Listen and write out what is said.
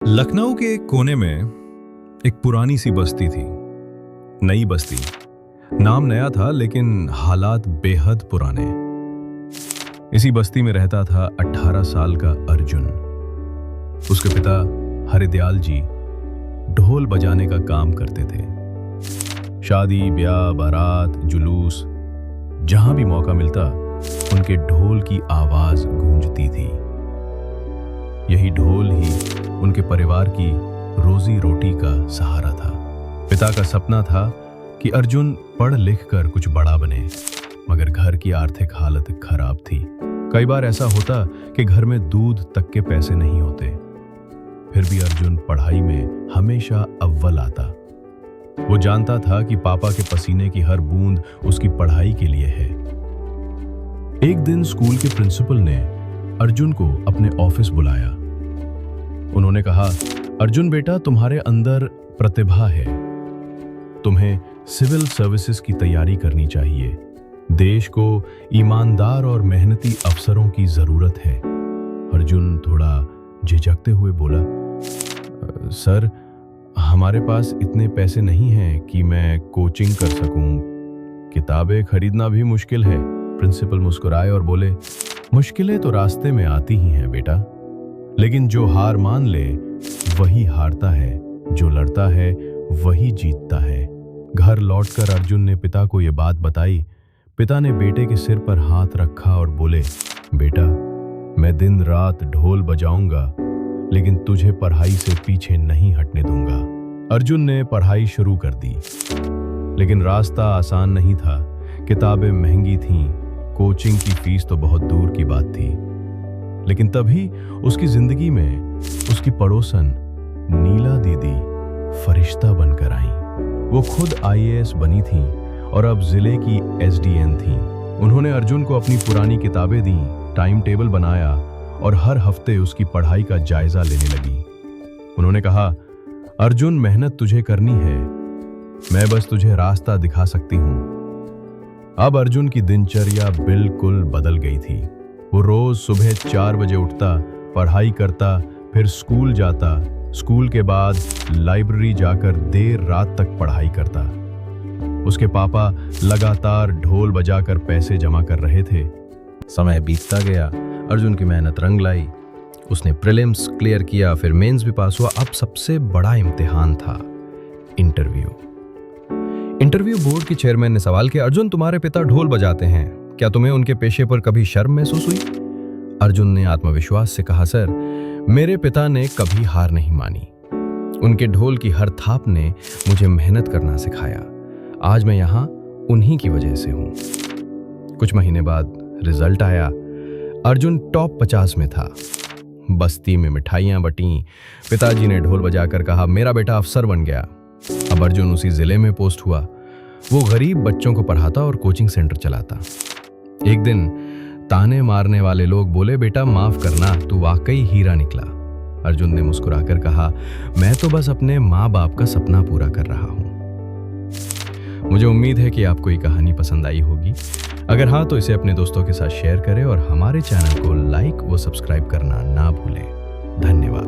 लखनऊ के एक कोने में एक पुरानी सी बस्ती थी। नई बस्ती, नाम नया था लेकिन हालात बेहद पुराने। इसी बस्ती में रहता था 18 साल का अर्जुन। उसके पिता हरिदयाल जी ढोल बजाने का काम करते थे। शादी, ब्याह, बारात, जुलूस, जहां भी मौका मिलता उनके ढोल की आवाज गूंजती थी। यही ढोल ही उनके परिवार की रोजी रोटी का सहारा था। पिता का सपना था कि अर्जुन पढ़ लिख कर कुछ बड़ा बने, मगर घर की आर्थिक हालत खराब थी। कई बार ऐसा होता कि घर में दूध तक के पैसे नहीं होते, फिर भी अर्जुन पढ़ाई में हमेशा अव्वल आता। वो जानता था कि पापा के पसीने की हर बूंद उसकी पढ़ाई के लिए है। एक दिन स्कूल के प्रिंसिपल ने अर्जुन को अपने ऑफिस बुलाया। उन्होंने कहा, अर्जुन बेटा, तुम्हारे अंदर प्रतिभा है। तुम्हें सिविल सर्विसेज की तैयारी करनी चाहिए। देश को ईमानदार और मेहनती अफसरों की जरूरत है। अर्जुन थोड़ा झिझकते हुए बोला, सर, हमारे पास इतने पैसे नहीं हैं कि मैं कोचिंग कर सकूं। किताबें खरीदना भी मुश्किल है। प्रिंसिपल मुस्कुराए और बोले, मुश्किलें तो रास्ते में आती ही हैं बेटा, लेकिन जो हार मान ले वही हारता है, जो लड़ता है वही जीतता है। घर लौटकर अर्जुन ने पिता को यह बात बताई। पिता ने बेटे के सिर पर हाथ रखा और बोले, बेटा, मैं दिन रात ढोल बजाऊंगा, लेकिन तुझे पढ़ाई से पीछे नहीं हटने दूंगा। अर्जुन ने पढ़ाई शुरू कर दी, लेकिन रास्ता आसान नहीं था। किताबें महंगी थीं, कोचिंग की फीस तो बहुत दूर की बात थी। लेकिन तभी उसकी जिंदगी में उसकी पड़ोसन नीला दीदी फरिश्ता बनकर आईं। वो खुद IAS बनी थीं और अब जिले की SDN थीं। उन्होंने अर्जुन को अपनी पुरानी किताबें दी, टाइम टेबल बनाया और हर हफ्ते उसकी पढ़ाई का जायजा लेने लगी। उन्होंने कहा, अर्जुन, मेहनत तुझे करनी है, मैं बस तुझे रास्ता दिखा सकती हूं। अब अर्जुन की दिनचर्या बिल्कुल बदल गई थी। वो रोज सुबह 4 बजे उठता, पढ़ाई करता, फिर स्कूल जाता। स्कूल के बाद लाइब्रेरी जाकर देर रात तक पढ़ाई करता। उसके पापा लगातार ढोल बजाकर पैसे जमा कर रहे थे। समय बीतता गया, अर्जुन की मेहनत रंग लाई। उसने प्रीलिम्स क्लियर किया, फिर मेंस भी पास हुआ। अब सबसे बड़ा इम्तिहान था इंटरव्यू बोर्ड के चेयरमैन ने सवाल किया, अर्जुन, तुम्हारे पिता ढोल बजाते हैं, क्या तुम्हें उनके पेशे पर कभी शर्म महसूस हुई? अर्जुन ने आत्मविश्वास से कहा, सर, मेरे पिता ने कभी हार नहीं मानी। उनके ढोल की हर थाप ने मुझे मेहनत करना सिखाया। आज मैं यहाँ उन्हीं की वजह से हूँ। कुछ महीने बाद रिजल्ट आया। अर्जुन टॉप 50 में था। बस्ती में मिठाइयां बटीं। पिताजी ने ढोल बजाकर कहा, मेरा बेटा अफसर बन गया। अब अर्जुन उसी जिले में पोस्ट हुआ। वो गरीब बच्चों को पढ़ाता और कोचिंग सेंटर चलाता। एक दिन ताने मारने वाले लोग बोले, बेटा माफ करना, तू वाकई हीरा निकला। अर्जुन ने मुस्कुराकर कहा, मैं तो बस अपने माँ बाप का सपना पूरा कर रहा हूँ। मुझे उम्मीद है कि आपको ये कहानी पसंद आई होगी। अगर हाँ, तो इसे अपने दोस्तों के साथ शेयर करें और हमारे चैनल को लाइक व सब्सक्राइब करना ना भूलें। धन्यवाद।